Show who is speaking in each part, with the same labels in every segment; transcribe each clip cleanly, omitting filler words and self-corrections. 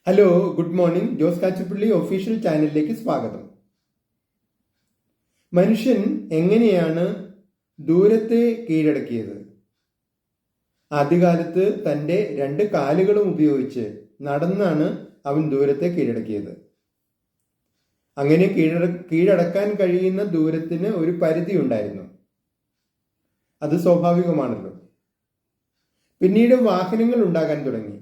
Speaker 1: Hello, good morning. Jose Kachappilly official ചാനലിലേക്ക് സ്വാഗതം. മനുഷ്യൻ എങ്ങനെയാണ് ദൂരത്തെ കീഴടക്കിയത്? ആദ്യകാലത്ത് തൻ്റെ രണ്ട് കാലുകളും ഉപയോഗിച്ച് നടന്നാണ് അവൻ ദൂരത്തെ കീഴടക്കിയത്. അങ്ങനെ കീഴടക്കാൻ കഴിയുന്ന ദൂരത്തിന് ഒരു പരിധി ഉണ്ടായിരുന്നു. അത് സ്വാഭാവികമാണല്ലോ. പിന്നീട് വാഹനങ്ങൾ ഉണ്ടാകാൻ തുടങ്ങി.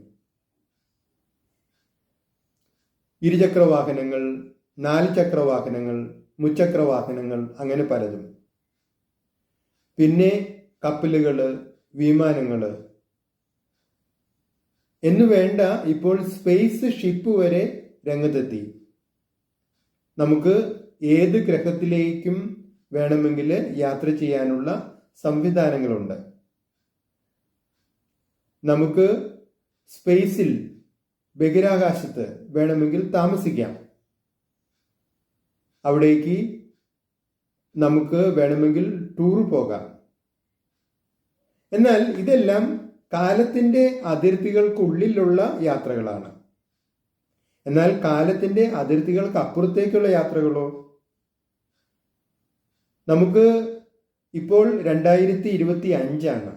Speaker 1: ഇരുചക്ര വാഹനങ്ങൾ, 4 ചക്ര വാഹനങ്ങൾ, മുച്ചക്ര വാഹനങ്ങൾ, അങ്ങനെ പലതും. പിന്നെ കപ്പലുകൾ, വിമാനങ്ങൾ എന്നുവേണ്ട ഇപ്പോൾ സ്പേസ് ഷിപ്പ് വരെ രംഗത്തെത്തി. നമുക്ക് ഏത് ഗ്രഹത്തിലേക്കും വേണമെങ്കിൽ യാത്ര ചെയ്യാനുള്ള സംവിധാനങ്ങളുണ്ട്. നമുക്ക് സ്പേസിൽ, ബഹിരാകാശത്ത് വേണമെങ്കിൽ താമസിക്കാം. അവിടേക്ക് നമുക്ക് വേണമെങ്കിൽ ടൂർ പോകാം. എന്നാൽ ഇതെല്ലാം കാലത്തിൻ്റെ അതിർത്തികൾക്കുള്ളിലുള്ള യാത്രകളാണ്. എന്നാൽ കാലത്തിൻ്റെ അതിർത്തികൾക്ക് അപ്പുറത്തേക്കുള്ള യാത്രകളോ? നമുക്ക് ഇപ്പോൾ 2025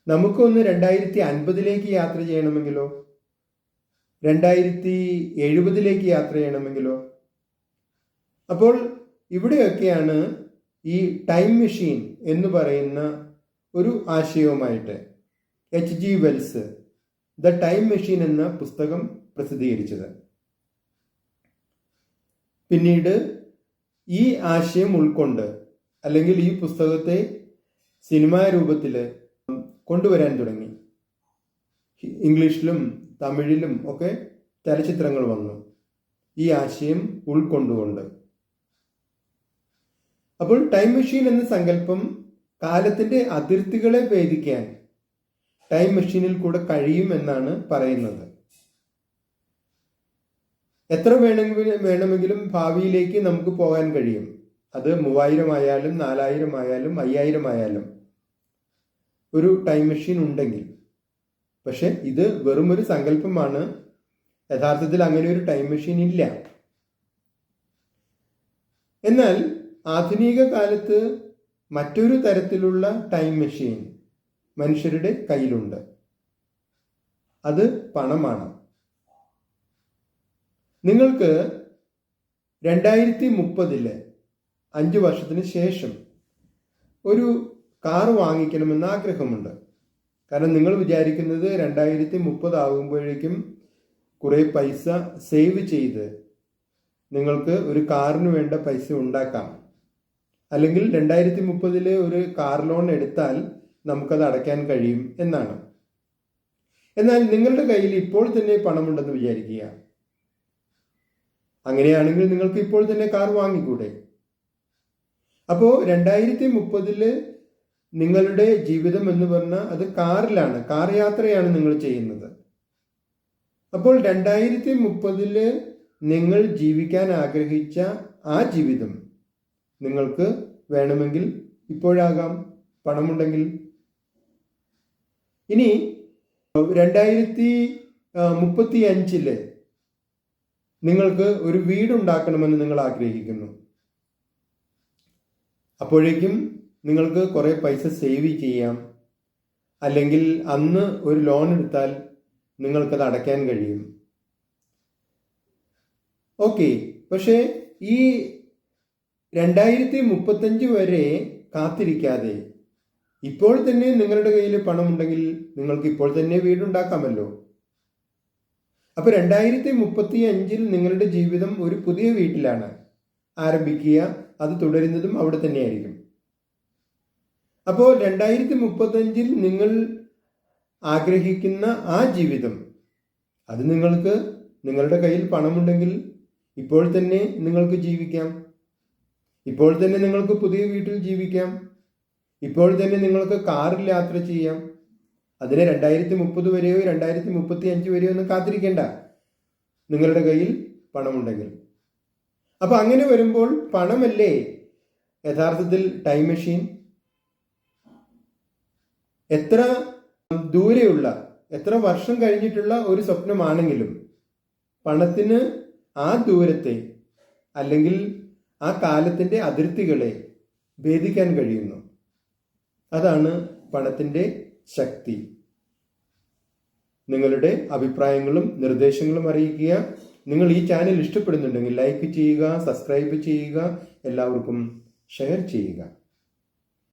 Speaker 1: നമുക്കൊന്ന് 2050 യാത്ര ചെയ്യണമെങ്കിലോ, 2070 യാത്ര ചെയ്യണമെങ്കിലോ? അപ്പോൾ ഇവിടെയൊക്കെയാണ് ഈ ടൈം മെഷീൻ എന്ന് പറയുന്ന ഒരു ആശയവുമായിട്ട് H.G. Wells the time machine എന്ന പുസ്തകം പ്രസിദ്ധീകരിച്ചത്. പിന്നീട് ഈ ആശയം ഉൾക്കൊണ്ട്, അല്ലെങ്കിൽ ഈ പുസ്തകത്തെ സിനിമാ രൂപത്തിൽ കൊണ്ടുവരാൻ തുടങ്ങി. ഇംഗ്ലീഷിലും തമിഴിലും ഒക്കെ ചലച്ചിത്രങ്ങൾ വന്നു ഈ ആശയം ഉൾക്കൊണ്ടുകൊണ്ട്. അപ്പോൾ ടൈം മെഷീൻ എന്ന സങ്കല്പം കാലത്തിന്റെ അതിർത്തികളെ ഭേദിക്കാൻ ടൈം മെഷീനിൽ കൂടെ കഴിയുമെന്നാണ് പറയുന്നത്. എത്ര വേണമെങ്കിലും ഭാവിയിലേക്ക് നമുക്ക് പോകാൻ കഴിയും. അത് 3000 ആയാലും 4000 ആയാലും 5000 ആയാലും ഒരു ടൈം മെഷീൻ ഉണ്ടെങ്കിൽ. പക്ഷെ ഇത് വെറും ഒരു സങ്കല്പമാണ്. യഥാർത്ഥത്തിൽ അങ്ങനെ ഒരു ടൈം മെഷീൻ ഇല്ല. എന്നാൽ ആധുനിക കാലത്ത് മറ്റൊരു തരത്തിലുള്ള ടൈം മെഷീൻ മനുഷ്യരുടെ കയ്യിലുണ്ട്. അത് പണമാണ്. നിങ്ങൾക്ക് 2030 5 വർഷത്തിന് ശേഷം ഒരു കാർ വാങ്ങിക്കണമെന്ന് ആഗ്രഹമുണ്ട്. കാരണം നിങ്ങൾ വിചാരിക്കുന്നത് 2030 ആകുമ്പോഴേക്കും കുറേ പൈസ സേവ് ചെയ്ത് നിങ്ങൾക്ക് ഒരു കാറിന് വേണ്ട പൈസ ഉണ്ടാക്കാം. അല്ലെങ്കിൽ 2030 ഒരു കാർ ലോൺ എടുത്താൽ നമുക്കത് അടയ്ക്കാൻ കഴിയും എന്നാണ്. എന്നാൽ നിങ്ങളുടെ കയ്യിൽ ഇപ്പോൾ തന്നെ പണമുണ്ടെന്ന് വിചാരിക്കുക. അങ്ങനെയാണെങ്കിൽ നിങ്ങൾക്ക് ഇപ്പോൾ തന്നെ കാർ വാങ്ങിക്കൂടെ? അപ്പോൾ 2030 നിങ്ങളുടെ ജീവിതം എന്ന് പറഞ്ഞാൽ അത് കാറിലാണ്, കാർ യാത്രയാണ് നിങ്ങൾ ചെയ്യുന്നത്. അപ്പോൾ 2030 നിങ്ങൾ ജീവിക്കാൻ ആഗ്രഹിച്ച ആ ജീവിതം നിങ്ങൾക്ക് വേണമെങ്കിൽ ഇപ്പോഴാകാം, പണമുണ്ടെങ്കിൽ. ഇനി 2035 നിങ്ങൾക്ക് ഒരു വീടുണ്ടാക്കണമെന്ന് നിങ്ങൾ ആഗ്രഹിക്കുന്നു. അപ്പോഴേക്കും നിങ്ങൾക്ക് കുറേ പൈസ സേവ് ചെയ്യാം. അല്ലെങ്കിൽ അന്ന് ഒരു ലോൺ എടുത്താൽ നിങ്ങൾക്കത് അടയ്ക്കാൻ കഴിയും. ഓക്കെ, പക്ഷേ ഈ 2035 വരെ കാത്തിരിക്കാതെ ഇപ്പോൾ തന്നെ നിങ്ങളുടെ കയ്യിൽ പണമുണ്ടെങ്കിൽ നിങ്ങൾക്ക് ഇപ്പോൾ തന്നെ വീടുണ്ടാക്കാമല്ലോ. അപ്പൊ 2035 നിങ്ങളുടെ ജീവിതം ഒരു പുതിയ വീട്ടിലാണ് ആരംഭിക്കുക. അത് തുടരുന്നതും അവിടെ തന്നെയായിരിക്കും. അപ്പോൾ 2035 നിങ്ങൾ ആഗ്രഹിക്കുന്ന ആ ജീവിതം, അത് നിങ്ങൾക്ക് നിങ്ങളുടെ കയ്യിൽ പണമുണ്ടെങ്കിൽ ഇപ്പോൾ തന്നെ നിങ്ങൾക്ക് ജീവിക്കാം. ഇപ്പോൾ തന്നെ നിങ്ങൾക്ക് പുതിയ വീട്ടിൽ ജീവിക്കാം. ഇപ്പോൾ തന്നെ നിങ്ങൾക്ക് കാറിൽ യാത്ര ചെയ്യാം. അതിന് 2030 വരെയോ 2035 വരെയോ ഒന്നും കാത്തിരിക്കേണ്ട, നിങ്ങളുടെ കയ്യിൽ പണമുണ്ടെങ്കിൽ. അപ്പൊ അങ്ങനെ വരുമ്പോൾ പണമല്ലേ യഥാർത്ഥത്തിൽ ടൈം മെഷീൻ? എത്ര ദൂരെയുള്ള, എത്ര വർഷം കഴിഞ്ഞിട്ടുള്ള ഒരു സ്വപ്നമാണെങ്കിലും പണത്തിന് ആ ദൂരത്തെ അല്ലെങ്കിൽ ആ കാലത്തിൻ്റെ അതിർത്തികളെ ഭേദിക്കാൻ കഴിയുന്നു. അതാണ് പണത്തിൻ്റെ ശക്തി. നിങ്ങളുടെ അഭിപ്രായങ്ങളും നിർദ്ദേശങ്ങളും അറിയിക്കുക. നിങ്ങൾ ഈ ചാനൽ ഇഷ്ടപ്പെടുന്നുണ്ടെങ്കിൽ ലൈക്ക് ചെയ്യുക, സബ്സ്ക്രൈബ് ചെയ്യുക, എല്ലാവർക്കും ഷെയർ ചെയ്യുക.